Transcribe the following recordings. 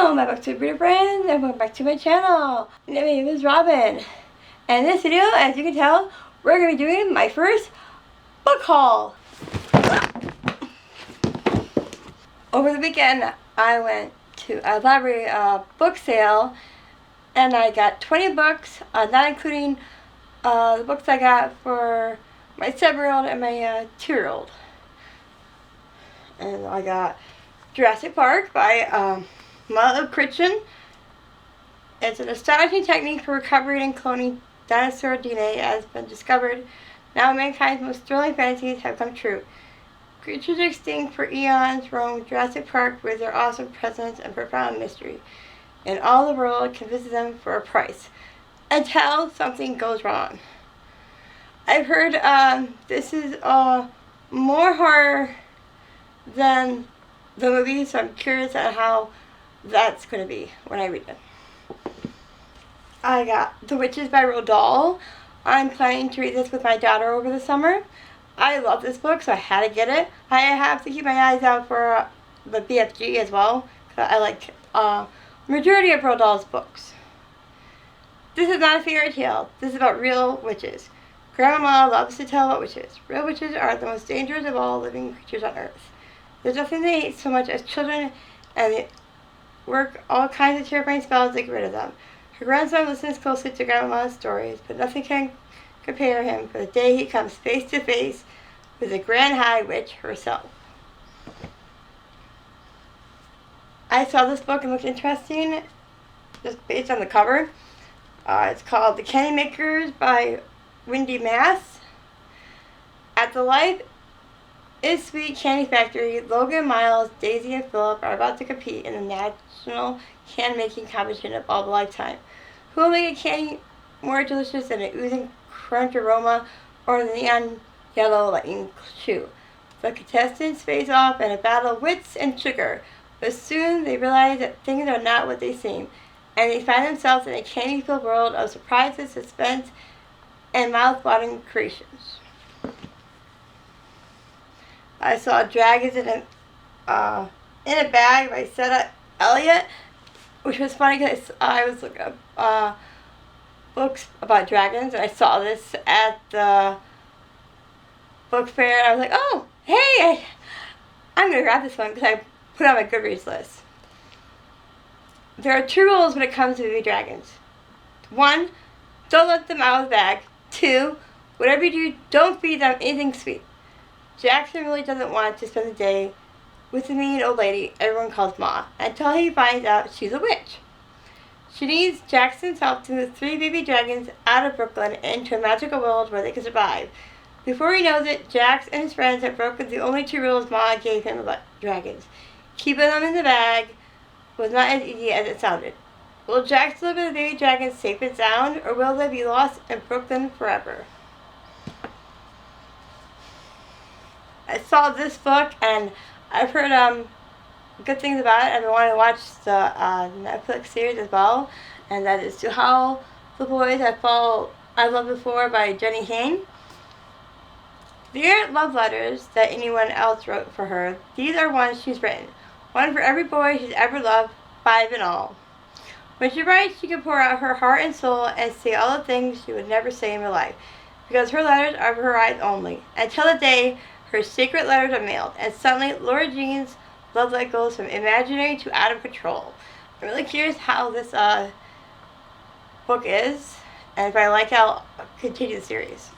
Hello, my book reader friends, and welcome back to my channel. My name is Robin, and in this video, as you can tell, we're going to be doing my first book haul. Over the weekend, I went to a library book sale, and I got 20 books, not including the books I got for my 7-year-old and my 2-year-old. And I got Jurassic Park by Mother Christian. It's an astonishing technique for recovering and cloning dinosaur DNA has been discovered. Now mankind's most thrilling fantasies have come true. Creatures extinct for eons roam Jurassic Park with their awesome presence and profound mystery. And all the world can visit them for a price, until something goes wrong. I've heard this is more horror than the movie, so I'm curious on how that's going to be when I read it. I got The Witches by Roald Dahl. I'm planning to read this with my daughter over the summer. I love this book, so I had to get it. I have to keep my eyes out for the BFG as well, because I like majority of Roald Dahl's books. This is not a fairy tale. This is about real witches. Grandma loves to tell about witches. Real witches are the most dangerous of all living creatures on earth. There's nothing they hate so much as children, and they work all kinds of terrifying spells to get rid of them. Her grandson listens closely to Grandma's stories, but nothing can compare him for the day he comes face to face with the Grand High Witch herself. I saw this book and it looked interesting, just based on the cover. It's called The Candy Makers by Wendy Mass. At the Life is Sweet Candy Factory, Logan, Miles, Daisy, and Philip are about to compete in the national candy-making competition of all the lifetime. Who will make a candy more delicious than an oozing crunch aroma or the neon yellow lightning chew? The contestants face off in a battle of wits and sugar, but soon they realize that things are not what they seem, and they find themselves in a candy-filled world of surprises, suspense, and mouth-watering creations. I saw Dragons in a Bag by Sarah Elliott, which was funny because I was looking up books about dragons, and I saw this at the book fair, and I was like, oh, hey, I'm going to grab this one because I put it on my Goodreads list. There are 2 rules when it comes to baby dragons. 1, don't let them out of the bag. 2, whatever you do, don't feed them anything sweet. Jackson really doesn't want to spend the day with the mean old lady everyone calls Ma, until he finds out she's a witch. She needs Jackson's help to move 3 baby dragons out of Brooklyn into a magical world where they can survive. Before he knows it, Jax and his friends have broken the only 2 rules Ma gave him about dragons. Keeping them in the bag was not as easy as it sounded. Will Jax live with the baby dragons safe and sound, or will they be lost in Brooklyn forever? I saw this book, and I've heard good things about it. I've been wanting to watch the Netflix series as well, and that is To How the Boys I Loved Before by Jenny Hayne. They aren't love letters that anyone else wrote for her. These are ones she's written. One for every boy she's ever loved, 5 in all. When she writes, she can pour out her heart and soul and say all the things she would never say in real life, because her letters are for her eyes only, until the day her secret letters are mailed, and suddenly Laura Jean's love life goes from imaginary to out of control. I'm really curious how this book is, and if I like it, I'll continue the series.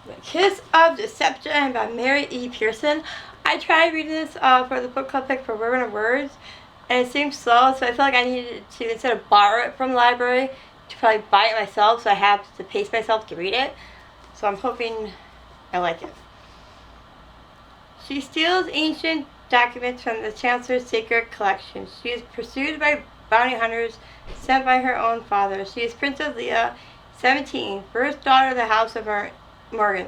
The Kiss of Deception by Mary E. Pearson. I tried reading this for the book club pick for Women of Words, and it seemed slow, so I felt like I needed to, instead of borrow it from the library, to probably buy it myself, so I have to pace myself to read it. So I'm hoping I like it. She steals ancient documents from the Chancellor's secret collection. She is pursued by bounty hunters sent by her own father. She is Princess Leia, 17, first daughter of the House of Morgan.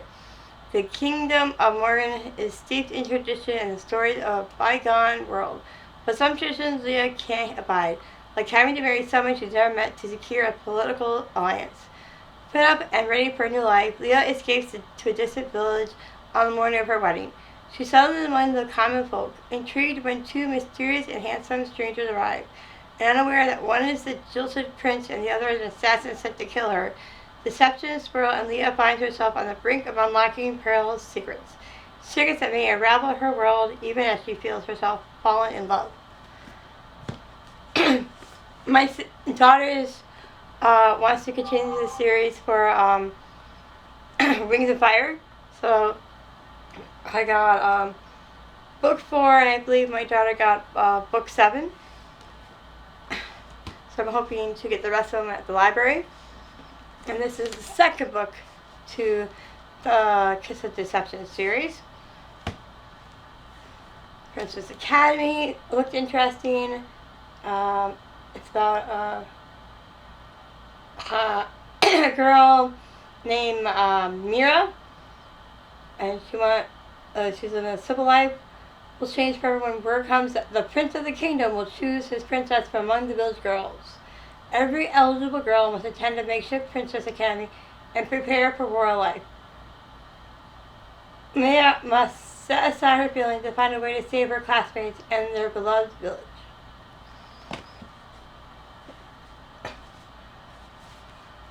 The kingdom of Morgan is steeped in tradition and the stories of a bygone world. But some traditions Leia can't abide, like having to marry someone she's never met to secure a political alliance. Put up and ready for a new life, Leia escapes to a distant village on the morning of her wedding. She settled in among the common folk, intrigued when two mysterious and handsome strangers arrive, and unaware that one is the jilted prince and the other is an assassin sent to kill her. Deception swirl, and Leah finds herself on the brink of unlocking perilous secrets. Secrets that may unravel her world even as she feels herself fallen in love. My daughters wants to continue the series for Rings of Fire. So I got book 4, and I believe my daughter got book 7. So I'm hoping to get the rest of them at the library. And this is the second book to the Kiss of Deception series. Princess Academy looked interesting. It's about a girl named Mira, and she's in a civil life. Will change forever when word comes that the prince of the kingdom will choose his princess from among the village girls. Every eligible girl must attend a makeshift princess academy and prepare for royal life. Mia must set aside her feelings and find a way to save her classmates and their beloved village.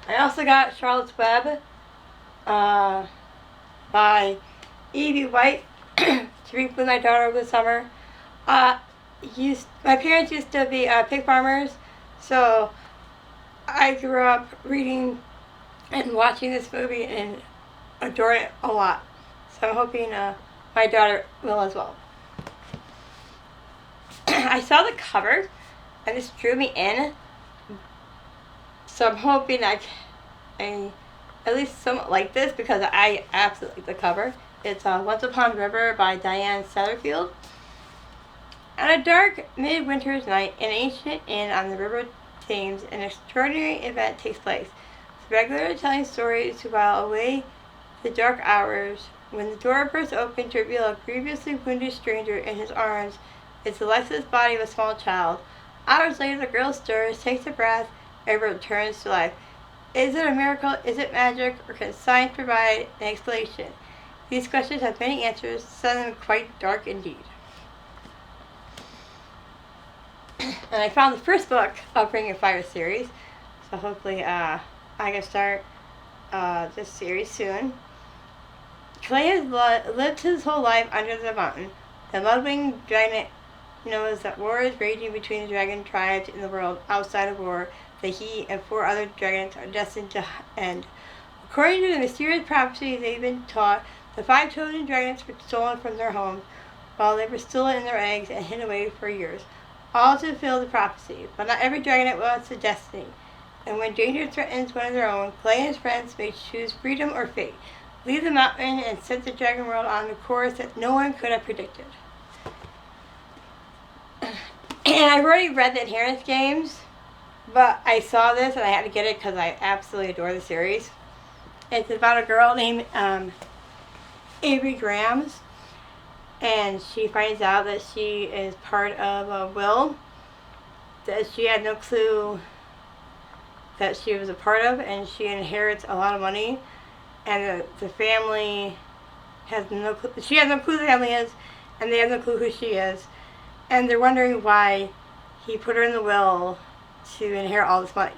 I also got Charlotte's Web by Evie White to read with my daughter over the summer. My parents used to be pig farmers, so I grew up reading and watching this movie and adoring it a lot. So I'm hoping my daughter will as well. I saw the cover and this drew me in. So I'm hoping I at least somewhat like this because I absolutely like the cover. It's Once Upon a River by Diane Satterfield. On a dark midwinter's night, an ancient inn on the River Thames, an extraordinary event takes place. It's regular telling stories to while away the dark hours. When the door bursts open to reveal a grievously wounded stranger in his arms, it's the lifeless body of a small child. Hours later, the girl stirs, takes a breath, and returns to life. Is it a miracle? Is it magic? Or can science provide an explanation? These questions have many answers, some of them quite dark indeed. And I found the first book of Ring of Fire series, so hopefully I can start this series soon. Clay has lived his whole life under the mountain. The Mudwing Dragon knows that war is raging between the dragon tribes in the world outside of war, that he and 4 other dragons are destined to end. According to the mysterious prophecies they've been taught, the 5 chosen dragons were stolen from their homes while they were still in their eggs and hid away for years, all to fulfill the prophecy. But not every dragon wants a destiny, and when danger threatens one of their own, Clay and his friends may choose freedom or fate, leave the mountain, and set the dragon world on a course that no one could have predicted. And I've already read the Inheritance games, but I saw this and I had to get it because I absolutely adore the series. It's about a girl named Avery Grams, and she finds out that she is part of a will that she had no clue that she was a part of, and she inherits a lot of money, and the family has no clue. She has no clue who the family is, and they have no clue who she is, and they're wondering why he put her in the will to inherit all this money.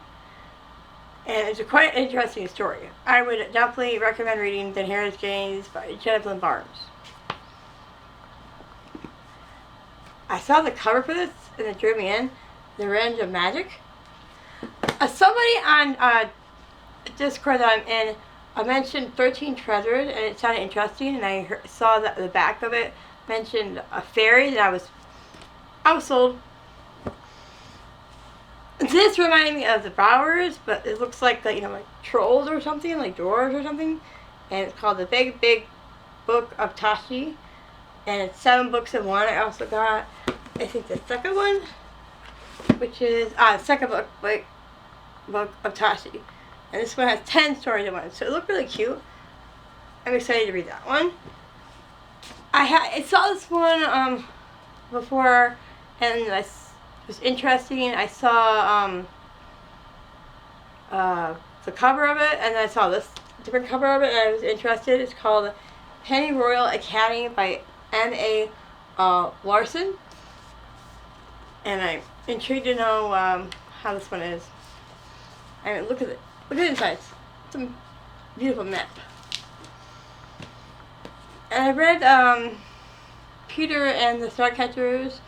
And it's a quite interesting story. I would definitely recommend reading The Inheritance Games by Jennifer Barnes. I saw the cover for this and it drew me in. The Revenge of Magic. Somebody on Discord that I'm in mentioned 13 Treasures, and it sounded interesting, and I saw that the back of it mentioned a fairy, and I was sold. This reminded me of the Bowers, but it looks like trolls or something, like dwarves or something. And it's called The Big Big Book of Tashi, and it's 7 books in one. I also got, I think, the second one, which is second book of Tashi, and this one has 10 stories in one. So it looked really cute. I'm excited to read that one. I saw this one before, and it was interesting. I saw the cover of it, and I saw this different cover of it, and I was interested. It's called Penny Royal Academy by M.A. Larson. And I'm intrigued to know how this one is. I mean, look at it. Look at the insides. It's a beautiful map. And I read Peter and the Starcatchers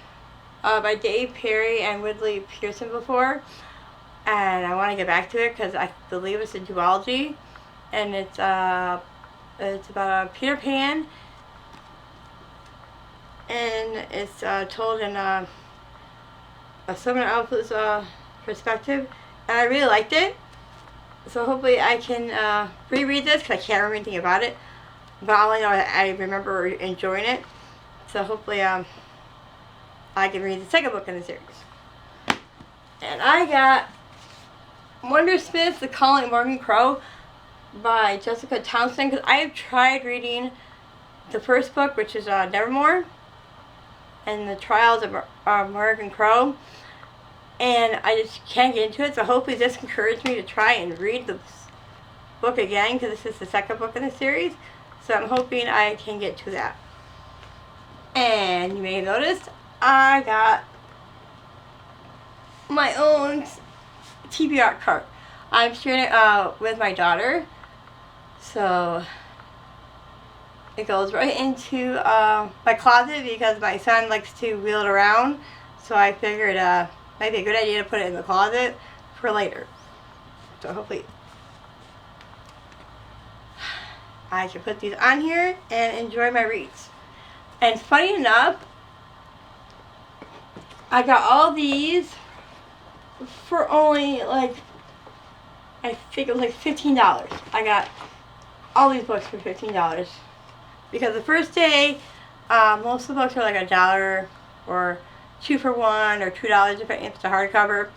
by Dave Perry and Woodley Pearson before. And I want to get back to it because I believe it's a duology. And it's about a Peter Pan. And it's told in a someone else's perspective. And I really liked it. So hopefully I can reread this because I can't remember anything about it. But all I know, I remember enjoying it. So hopefully I can read the second book in the series. And I got Wondersmith, The Calling of Morgan Crow by Jessica Townsend. Because I have tried reading the first book, which is Nevermore. And the Trials of Morgan Crow. And I just can't get into it. So hopefully this encouraged me to try and read the book again. Because this is the second book in the series. So I'm hoping I can get to that. And you may have noticed I got my own TBR cart. I'm sharing it with my daughter. So it goes right into my closet because my son likes to wheel it around. So I figured might be a good idea to put it in the closet for later. So hopefully I can put these on here and enjoy my reads. And funny enough, I got all these for only I think it was like $15. I got all these books for $15. Because the first day, most of the books are like $1 or 2 for $1 or $2 if it's a hardcover.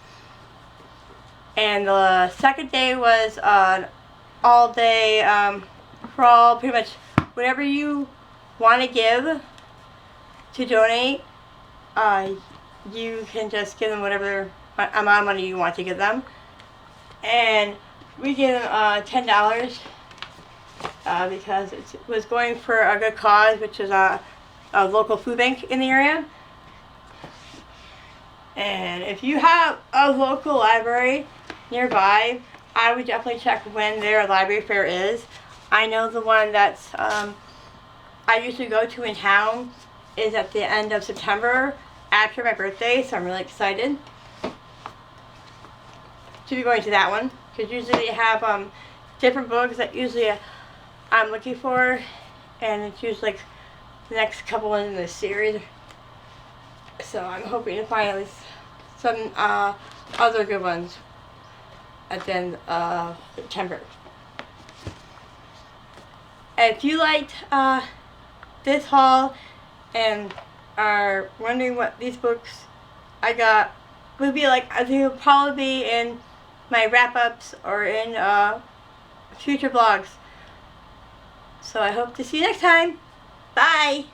And the second day was an all-day crawl, pretty much whatever you want to give to donate, you can just give them whatever amount of money you want to give them. And we gave them $10 because it was going for a good cause, which is a local food bank in the area. And if you have a local library nearby, I would definitely check when their library fair is. I know the one that's I usually go to in town is at the end of September after my birthday, so I'm really excited to be going to that one because usually they have different books that usually I'm looking for, and it's usually like the next couple ones in the series. So I'm hoping to find at least some other good ones at the end of September. If you liked this haul and are wondering what these books I got would be like, I think it will probably be in my wrap-ups or in future vlogs. So I hope to see you next time. Bye!